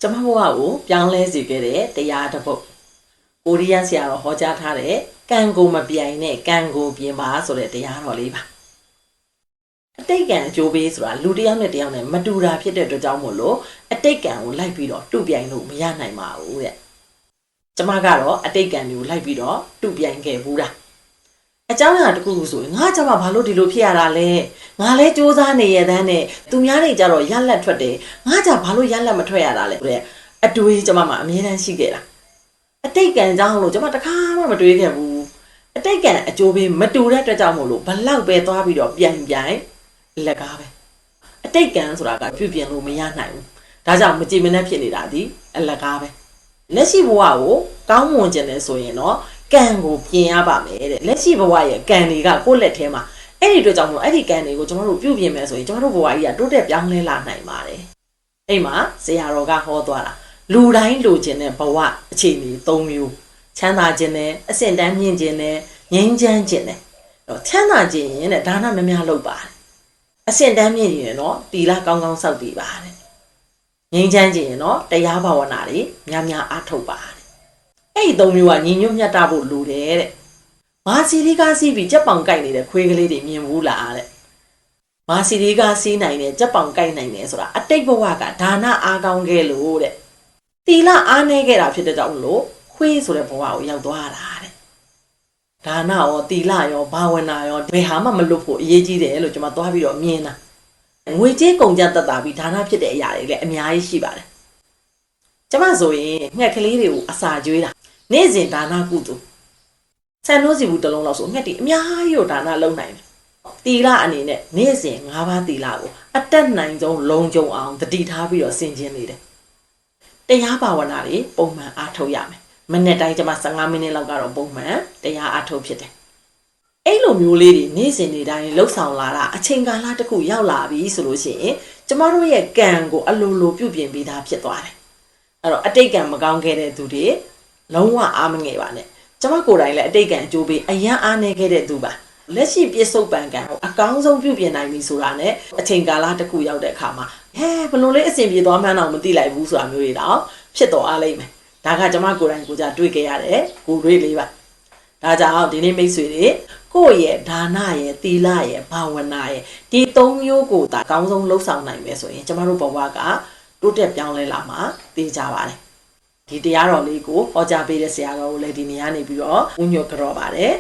ကျမဘဝကိုပြောင်းလဲစေခဲ့တဲ့တရားတစ်ပုဒ်ကိုရီးယားဆရာတော်ဟောကြားထားတဲ့ကံကိုမပြိုင်နဲ့ကံကိုပြင်ပါဆိုတဲ့တရားတော်လေးပါအတိတ်ကံအကျိုးပေးဆိုတာလူတစ်ယောက်နဲ့တစ်ယောက်နဲ့မတူတာဖြစ်တဲ့အတွက်ကြောင့်မို့လို့အတိတ်ကံကိုလိုက်ပြီးတော့တုပြိုင်လို့မရနိုင်ပါဘူးတဲ့ကျမကတော့အတိတ်ကံတွေကိုလိုက်ပြီးတော့တုပြိုင်ခဲ့ဘူးတာအကြောင်းအရာတစ်ခုခုဆိုရင်ငါကျမဘာလို့ဒီလိုဖြစ်ရတာလဲငါလဲစူးစမ်းနေရတဲ့နဲ့သူများတွေကြတော့ရက်လက်ထွက်တယ်ငါကြဘာလို့ရက်လက်မထွက်ရတာလဲတဲ့အတွေးကျမမှာအမြဲတမ်းရှိခဲ့တာအတိတ်ကံကြောင့်လို့ကျမတခါမှမတွေးခဲ့ဘူးအတိတ်ကံအကျိုးပေးမတူတဲ့အတွက်ကြောင့်မို့လို့ဘလောက်ပဲသွားပြီးတော့ပြိုင်လက်ကားပဲအတိတ်ကံဆိုတာကပြုပြင်လို့မရနိုင်ဘူးဒါကြောင့်မကြည်မနှက်ဖြစ်နေတာဒီအလက်ကားပဲလက်ရှိဘဝကိုကောင်းမွန်ခြင်းလဲဆိုရင်တော့ကံကိုပြင်ရပါမယ်တဲ့လက်ရှိဘဝရဲ့ကံတွေကကိုယ့်လက်ထဲမှာအဲ့ဒီအတွက်ကြောင့်မို့အဲ့ဒီကံတွေကိုကျွန်တော်တို့ပြုပြင်မယ်ဆိုရင်ကျွန်တော်တို့ဘဝကြီးကတိုးတက်ပြောင်းလဲလာနိုင်ပါတယ်အဲ့မှာဆရာတော်ကဟောသွားတာလူတိုင်းလိုချင်တဲ့ဘဝအခြေအနေ၃မျိုးချမ်းသာခြင်းနဲ့အဆင့်တန်းမြင့်ခြင်းနဲ့ငြိမ်းချမ်းခြင်းနဲ့တော့ချမ်းသာခြင်းရင်တဲ့ဒါနများများလုပ်ပါတယ်အဆင့်တန်းမြင့်ရင်တော့တီလာကောင်းကောင်းစောက်တည်ပါတယ်ငြိမ်းချမ်းခြင်းရင်တော့တရားဘာဝနာတွေများများအားထုတ်ပါတယ်အဲ့ဒီ၃မျိုးကညီညွတ်မြတ်တာဖို့လိုတယ်တဲ့မာစီရီကားစီးပြီးကြက်ပောင်ကိုက်နေတဲ့ခွေးကလေးတွေမြင်ဘူးလားတဲ့မာစီရီကားစီးနိုင်တဲ့ကြက်ပောင်ကိုက်နိုင်တယ်ဆိုတာအတိတ်ဘဝကဒါနအားကောင်းခဲ့လို့တဲ့တီလာအားနေခဲ့တာဖြစ်တဲ့ကြောင့်လို့ခွေးဆိုတဲ့ဘဝကိုရောက်သွားတာတဲ့ဒါနရောတီလာရောဘာဝနာရောဘယ်ဟာမှမလွတ်ဖို့အရေးကြီးတယ်လို့ကျွန်မသွားပြီးတော့မြင်တာငွေကြေးကုန်ကျသက်သာပြီးဒါနဖြစ်တဲ့အရာတွေလည်းအများကြီးရှိပါတယ်ကျမဆိုရင်ငှက်ကလေးတွေကိုအစာကျွေးတာနေ့စဉ်ဒါနကုသိုလ်ဆန်လို့စီဘူးတစ်လုံးလောက်ဆိုငှက်တီအများကြီးကိုဒါနလုပ်နိုင်တယ်တီလာအနေနဲ့နေ့စဉ်၅ပါးတီလာကိုအတက်နိုင်ဆုံးလုံးကြုံအောင်တတိထားပြီးတော့ဆင်ခြင်နေတယ်တရားဘာဝနာတွေပုံမှန်အားထုတ်ရမယ်မနေ့တိုင်းကျမ15မိနစ်လောက်ကတော့ပုံမှန်တရားအားထုတ်ဖြစ်တယ်အဲ့လိုမျိုးလေးတွေနေ့စဉ်နေ့တိုင်းလှုပ်ဆောင်လာတာအချိန်ကာလတစ်ခုရောက်လာပြီဆိုလို့ရှိရင်ကျမတို့ရဲ့ကံကိုအလိုလိုပြုပြင်ပေးတာဖြစ်သွားတယ်အဲ့တော့အတိတ်ကံမကောင်းခဲ့တဲ့သူတွေလုံးဝအားမငယ်ပါနဲ့ကျမကိုယ်တိုင်လည်းအတိတ်ကံအကျိုးပေးအရန်အားနေခဲ့တဲ့သူပါလက်ရှိပြစ္ဆုတ်ပံကံကိုအကောင်းဆုံးပြုပြင်နိုင်ပြီဆိုတာနဲ့အချိန်ကာလတစ်ခုရောက်တဲ့အခါမှာဘလို့လေးအဆင်ပြေသွားမှန်းတော့မသိလိုက်ဘူးဆိုတာမျိုးတွေတော့ဖြစ်တော်အားလိမ့်မယ်ဒါကကျမကိုယ်တိုင်ကိုကြတွေ့ခဲ့ရတယ်ကိုတွေ့လေးပါဒါကြောင့်ဒီနေ့မိတ်ဆွေတွေကိုယ့်ရဲ့ဒါနရဲ့သီလရဲ့ဘာဝနာရဲ့ဒီ၃မျိုးကိုသာအကောင်းဆုံးလှုပ်ဆောင်နိုင်မယ်ဆိုရင်ကျမတို့ဘဝကတိုးတက်ပြောင်းလဲလာမှာသိကြပါတယ်ဒီတရားတော်လေးကိုဟောကြားပေးတဲ့ဆရာတော်ကိုလည်းဒီနေ့ကနေပြီးတော့ဦးညွတ်ကြော်ပါတယ်